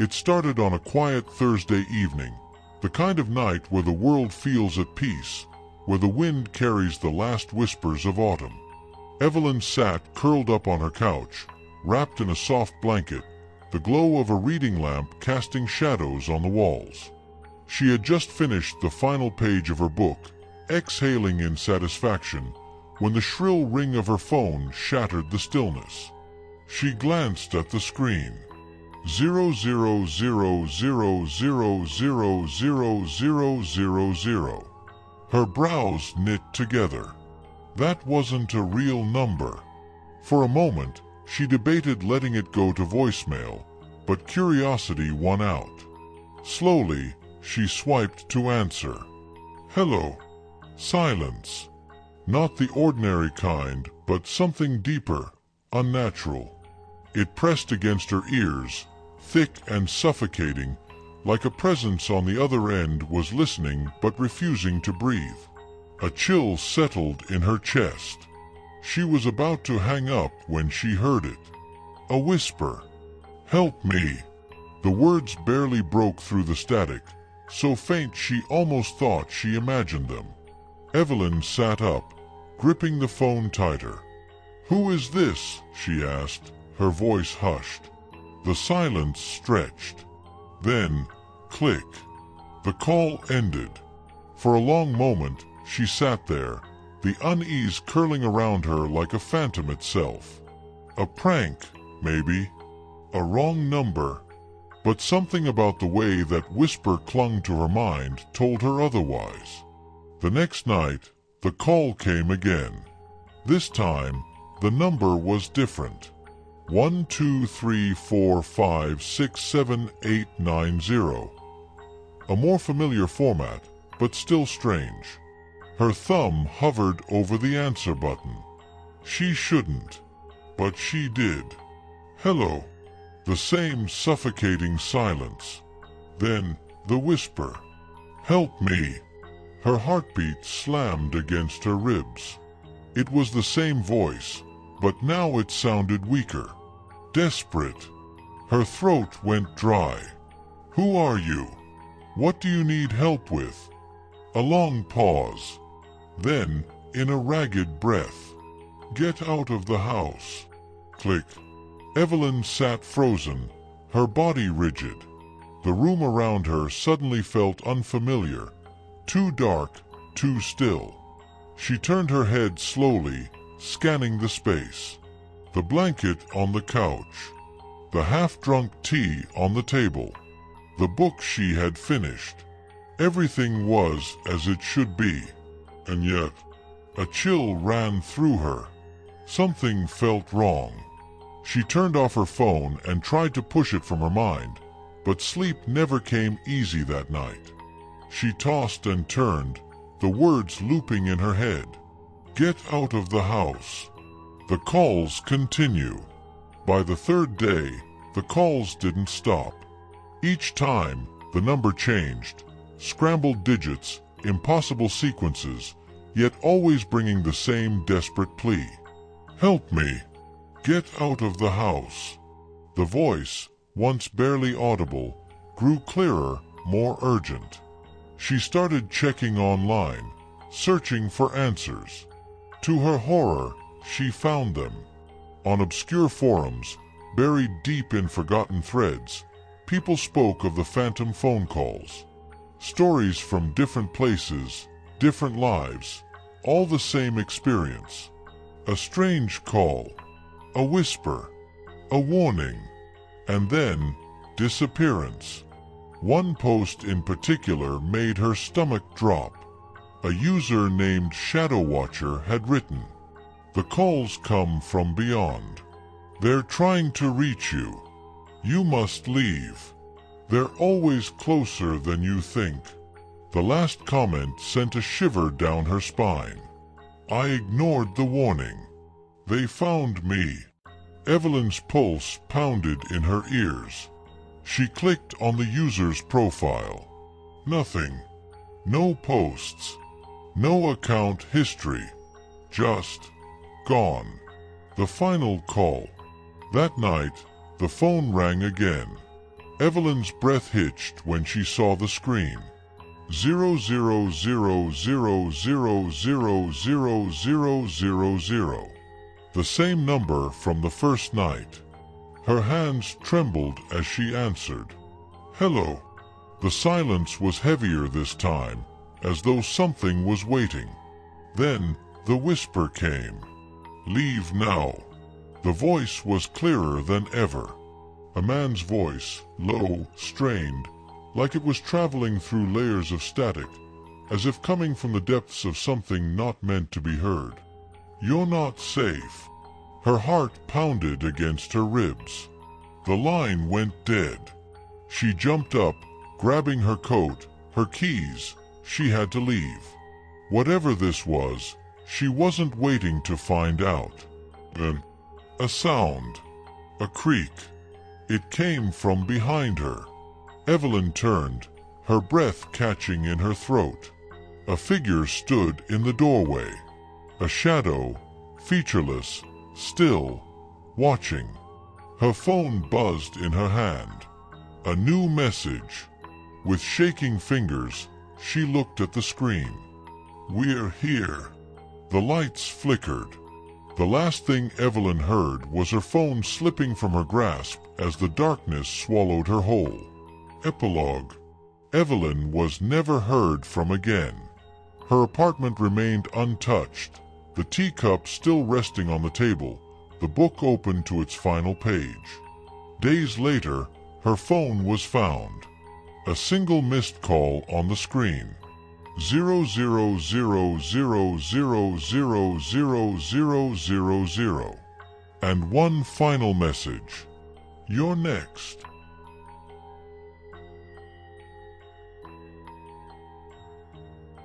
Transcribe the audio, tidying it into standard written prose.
It started on a quiet Thursday evening, the kind of night where the world feels at peace, where the wind carries the last whispers of autumn. Evelyn sat curled up on her couch, wrapped in a soft blanket, the glow of a reading lamp casting shadows on the walls. She had just finished the final page of her book, exhaling in satisfaction, when the shrill ring of her phone shattered the stillness. She glanced at the screen. 0000000000. Her brows knit together. That wasn't a real number. For a moment, she debated letting it go to voicemail, but curiosity won out. Slowly, she swiped to answer. Hello. Silence. Not the ordinary kind, but something deeper, unnatural. It pressed against her ears, thick and suffocating, like a presence on the other end was listening but refusing to breathe. A chill settled in her chest. She was about to hang up when she heard it. A whisper. Help me. The words barely broke through the static, so faint she almost thought she imagined them. Evelyn sat up, gripping the phone tighter. Who is this? She asked, her voice hushed. The silence stretched. Then, click. The call ended. For a long moment, she sat there, the unease curling around her like a phantom itself. A prank, maybe. A wrong number. But something about the way that whisper clung to her mind told her otherwise. The next night, the call came again. This time, the number was different. 12345678890. A more familiar format, but still strange. Her thumb hovered over the answer button. She shouldn't, but she did. Hello. The same suffocating silence. Then the whisper. Help me. Her heartbeat slammed against her ribs. It was the same voice, but now it sounded weaker. Desperate. Her throat went dry. Who are you? What do you need help with? A long pause. Then, in a ragged breath. Get out of the house. Click. Evelyn sat frozen, her body rigid. The room around her suddenly felt unfamiliar, too dark, too still. She turned her head slowly, scanning the space. The blanket on the couch. The half-drunk tea on the table. The book she had finished. Everything was as it should be. And yet, a chill ran through her. Something felt wrong. She turned off her phone and tried to push it from her mind, but sleep never came easy that night. She tossed and turned, the words looping in her head. Get out of the house. The calls continue. By the third day, the calls didn't stop. Each time, the number changed. Scrambled digits, impossible sequences, yet always bringing the same desperate plea. Help me. Get out of the house. The voice, once barely audible, grew clearer, more urgent. She started checking online, searching for answers. To her horror, she found them. On obscure forums, buried deep in forgotten threads, people spoke of the phantom phone calls. Stories from different places, different lives, all the same experience. A strange call. A whisper, a warning, and then disappearance. One post in particular made her stomach drop. A user named Shadow Watcher had written, "The calls come from beyond. They're trying to reach you. You must leave. They're always closer than you think." The last comment sent a shiver down her spine. I ignored the warning. They found me. Evelyn's pulse pounded in her ears. She clicked on the user's profile. Nothing. No posts. No account history. Just gone. The final call. That night, the phone rang again. Evelyn's breath hitched when she saw the screen. 0000000000. The same number from the first night. Her hands trembled as she answered. Hello. The silence was heavier this time, as though something was waiting. Then the whisper came. Leave now. The voice was clearer than ever. A man's voice, low, strained, like it was traveling through layers of static, as if coming from the depths of something not meant to be heard. You're not safe. Her heart pounded against her ribs. The line went dead. She jumped up, grabbing her coat, her keys. She had to leave. Whatever this was, she wasn't waiting to find out. Then, a sound. A creak. It came from behind her. Evelyn turned, her breath catching in her throat. A figure stood in the doorway. A shadow, featureless, still, watching. Her phone buzzed in her hand. A new message. With shaking fingers, she looked at the screen. We're here. The lights flickered. The last thing Evelyn heard was her phone slipping from her grasp as the darkness swallowed her whole. Epilogue. Evelyn was never heard from again. Her apartment remained untouched, the teacup still resting on the table, the book open to its final page. Days later, her phone was found. A single missed call on the screen. 0000000000. And one final message. You're next.